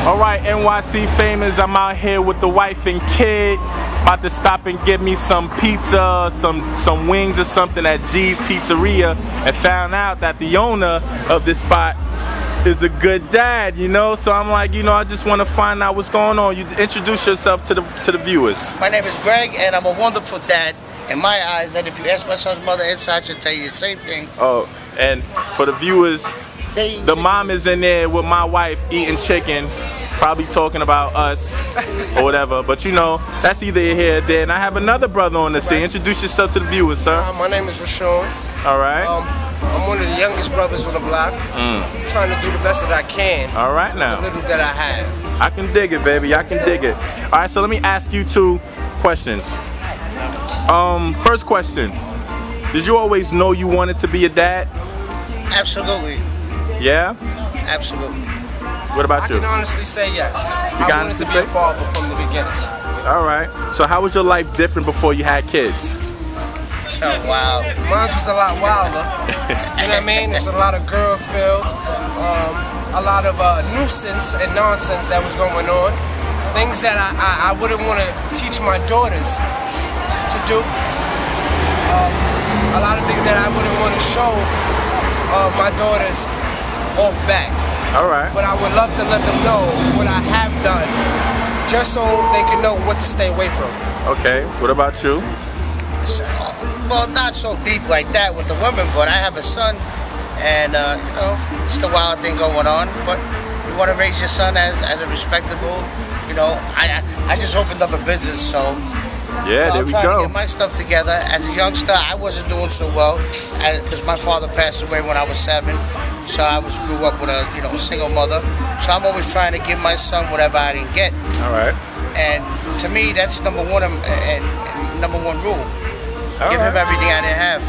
Alright, NYC famous, I'm out here with the wife and kid. About to stop and get me some pizza, some wings or something at G's Pizzeria, and found out that the owner of this spot is a good dad, you know? So I'm like, you know, I just want to find out what's going on. You introduce yourself to the viewers. My name is Greg, and I'm a wonderful dad in my eyes, and if you ask my son's mother inside, she'll tell you the same thing. Oh, and for the viewers, the mom is in there with my wife eating chicken, probably talking about us or whatever, but you know, that's either here or there. And I have another brother on the scene. Introduce yourself to the viewers, sir. My name is Rashawn. Alright. I'm one of the youngest brothers on the block, trying to do the best that I can. Alright now. The little that I have. I can dig it, baby. I can dig it. Alright, so let me ask you two questions. First question. Did you always know you wanted to be a dad? Absolutely. Yeah? Absolutely. What about you? I can honestly say yes. You I wanted to be a father from the beginning. Alright. So how was your life different before you had kids? Oh, wow. Mine was a lot wilder. You know what I mean? It's a lot of girl filled, a lot of nuisance and nonsense that was going on. Things that I wouldn't want to teach my daughters to do. A lot of things that I wouldn't want to show my daughters off back. Alright. But I would love to let them know what I have done, just so they can know what to stay away from. Okay, what about you? Well, not so deep like that with the women, but I have a son, and you know, it's the wild thing going on. But you want to raise your son as a respectable, you know. I just opened up a business, so yeah, there we I'm trying go. to get my stuff together. As a youngster, I wasn't doing so well because my father passed away when I was 7. So I grew up with a single mother. So I'm always trying to give my son whatever I didn't get. All right. And to me, that's number one rule. Give him everything I didn't have.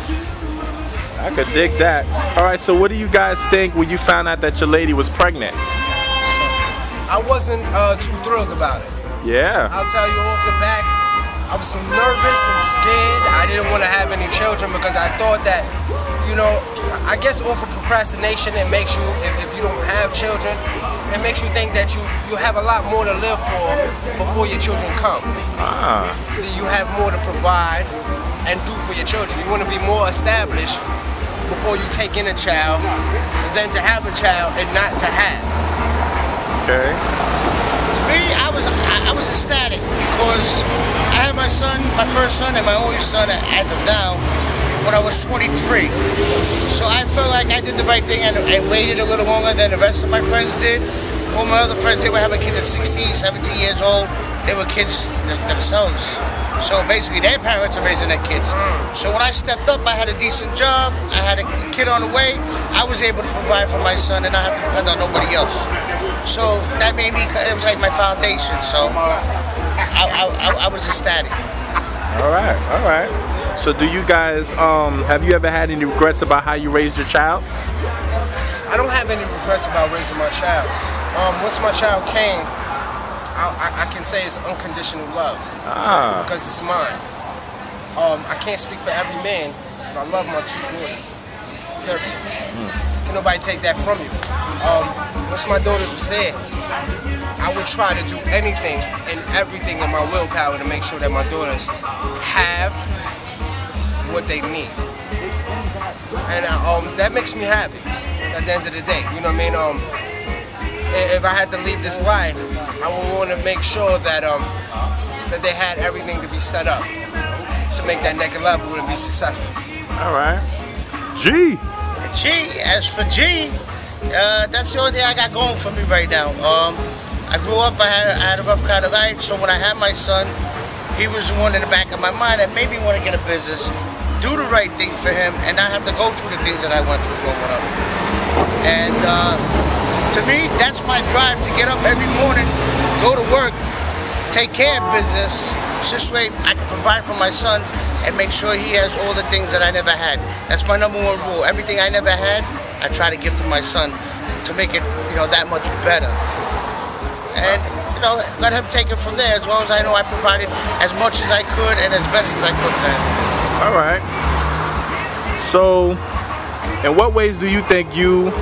I could dig that. All right, so what do you guys think when you found out that your lady was pregnant? I wasn't too thrilled about it. Yeah. I'll tell you off the back, I was nervous and scared. I didn't want to have any children because I thought that, you know, I guess off of procrastination, it makes you, if you don't have children, it makes you think that you have a lot more to live for before your children come. You have more to provide and do for your children. You want to be more established before you take in a child than to have a child and not to have. Okay. To me, I was ecstatic because I had my son, my first son, and my only son as of now when I was 23. So I felt like I did the right thing and waited a little longer than the rest of my friends did. All my other friends, they were having kids at 16, 17 years old. They were kids themselves. So basically, their parents are raising their kids. So when I stepped up, I had a decent job. I had a kid on the way. I was able to provide for my son and not have to depend on nobody else. So that made me, it was like my foundation. So I was ecstatic. All right, all right. So do you guys, have you ever had any regrets about how you raised your child? I don't have any regrets about raising my child. Once my child came, I can say it's unconditional love because it's mine. I can't speak for every man, but I love my 2 daughters. Period. Can nobody take that from you? Once my daughters were here, I would try to do anything and everything in my willpower to make sure that my daughters have what they need. And that makes me happy at the end of the day. You know what I mean? If I had to leave this life, I would want to make sure that that they had everything to be set up to make that next level and be successful. All right. G. As for G, that's the only thing I got going for me right now. I grew up, I had a rough kind of life, so when I had my son, he was the one in the back of my mind that made me want to get a business, do the right thing for him, and not have to go through the things that I went through growing up. And to me, that's my drive, to get up every morning, go to work, take care of business, this way I can provide for my son and make sure he has all the things that I never had. That's my #1 rule. Everything I never had, I try to give to my son to make it, that much better. And, let him take it from there, as long as I know I provided as much as I could and as best as I could for him. All right. So, in what ways do you think you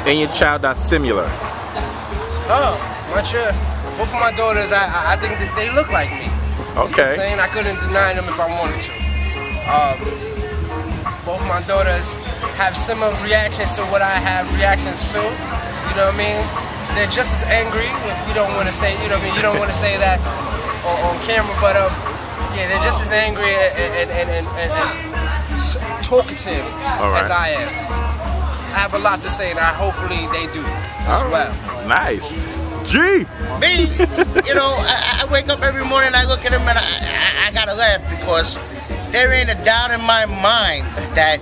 and your child are similar? Oh, Both of my daughters, I think that they look like me. Okay. You know what I'm saying? I couldn't deny them if I wanted to. Both my daughters have similar reactions to what I have reactions to. You know what I mean? They're just as angry. You don't want to say, you know what I mean? You don't want to say that on camera, but yeah, they're just as angry and talkative as I am. I have a lot to say, and hopefully they do as well. Nice. G! Me, you know, I wake up every morning, I look at him, and I gotta laugh because there ain't a doubt in my mind that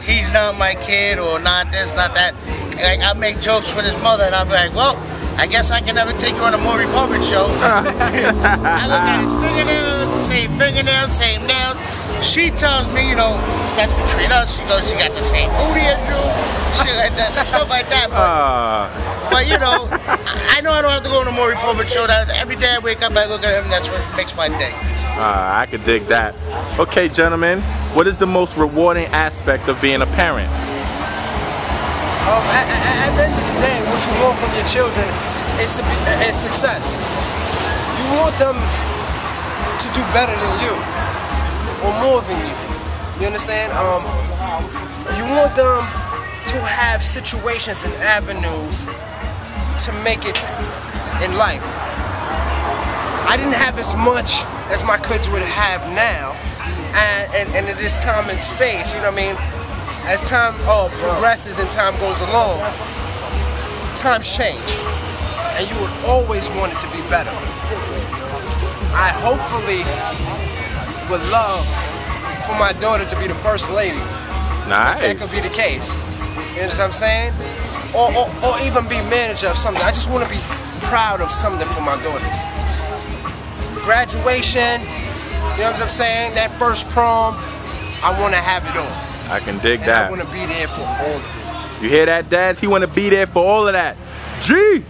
he's not my kid or not this, not that. Like, I make jokes with his mother, and I'll be like, well, I guess I can never take you on a Maury Povich show. I look at his fingernails, same nails. She tells me, you know, that's between us. She goes, she got the same booty as you, shit like that, stuff like that. But you know, I know I don't have to go on a Maury Povich show. Every day I wake up, I look at him, and that's what makes my day. I could dig that. Okay, gentlemen, what is the most rewarding aspect of being a parent? At the end of the day, what you want from your children is success. You want them to do better than you, or more than you. You understand? You want them to have situations and avenues to make it in life. I didn't have as much as my kids would have now, and at this time and space, you know what I mean? As time progresses and time goes along, times change, and you would always want it to be better. I hopefully would love for my daughter to be the first lady. Nice. That could be the case. You know what I'm saying? Or even be manager of something. I just want to be proud of something for my daughters. Graduation, you know what I'm saying? That first prom, I want to have it all. I can dig and that. I want to be there for all of it. You hear that, dads? He want to be there for all of that. G!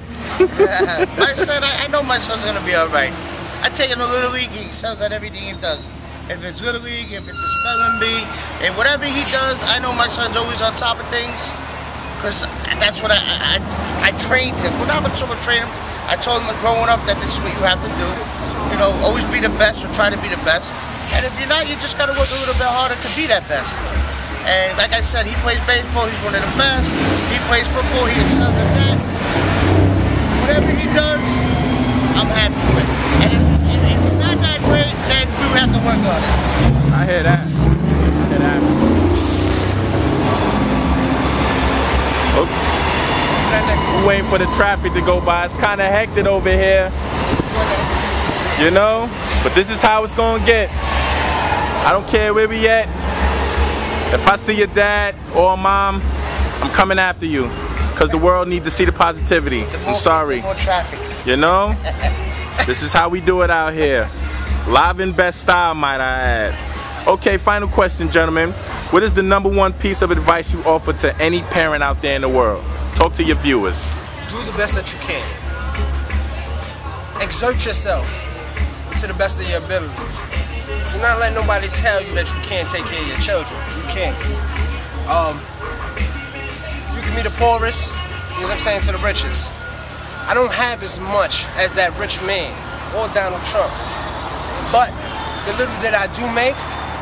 My son, I know my son's going to be all right. I take him to Little League, he sells at everything he does. If it's Little League, if it's a spelling bee, and whatever he does, I know my son's always on top of things. Because that's what I trained him. Well, not so much train him. I told him growing up that this is what you have to do. You know, always be the best or try to be the best. And if you're not, you just got to work a little bit harder to be that best. And like I said, he plays baseball, he's one of the best. He plays football, he excels at that. Whatever he does, I'm happy with. And if it's not that great, then we would have to work on it. I hear that. I hear that. We're waiting for the traffic to go by. It's kind of hectic over here. You know? But this is how it's gonna get. I don't care where we at. If I see your dad or mom, I'm coming after you. Because the world needs to see the positivity. I'm sorry. More traffic. You know? This is how we do it out here. Live in best style, might I add. Okay, final question, gentlemen. What is the #1 piece of advice you offer to any parent out there in the world? Talk to your viewers. Do the best that you can. Exert yourself to the best of your abilities. Do not let nobody tell you that you can't take care of your children. You can't. You can be the poorest, you know what I'm saying, to the richest. I don't have as much as that rich man or Donald Trump. But the little that I do make,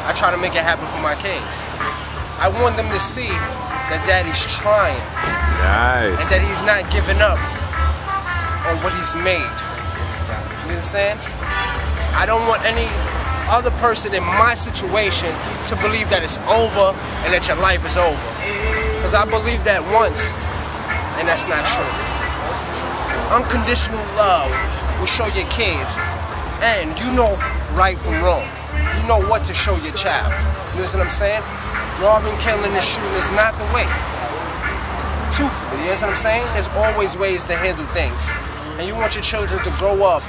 I try to make it happen for my kids. I want them to see that daddy's trying. Nice. And that he's not giving up on what he's made. You understand? I don't want any other person in my situation to believe that it's over and that your life is over. Because I believe that once, and that's not true. Unconditional love will show your kids, and you know right from wrong. You know what to show your child. You know what I'm saying? Robbing, killing, and shooting is not the way. Truthfully, you know what I'm saying? There's always ways to handle things. And you want your children to grow up,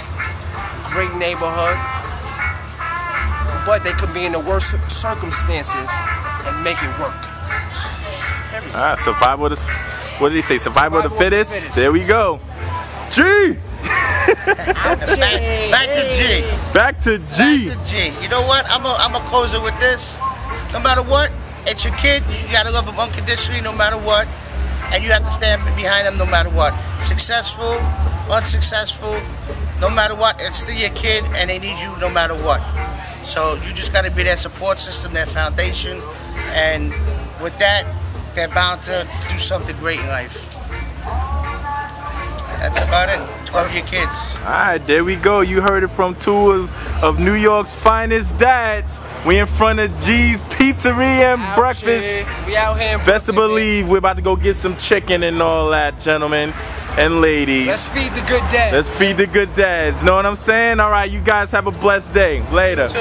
great neighborhood, but they could be in the worst circumstances and make it work. Survival of the, what did he say? Survival of the fittest? There we go. G! Back to G. Back to G. Back to G. You know what? I'm a close it with this. No matter what, it's your kid. You gotta love him unconditionally, no matter what. and you have to stand behind them no matter what. Successful, unsuccessful, no matter what, it's still your kid, and they need you no matter what. So you just got to be their support system, their foundation, and with that, they're bound to do something great in life. That's about it. 12 your kids. Alright, there we go. You heard it from two of New York's finest dads. We in front of G's Pizzeria and Breakfast. We out here in Best to believe we're about to go get some chicken and all that, gentlemen and ladies. Let's feed the good dads. Let's feed the good dads. Know what I'm saying? Alright, you guys have a blessed day. Later. You too.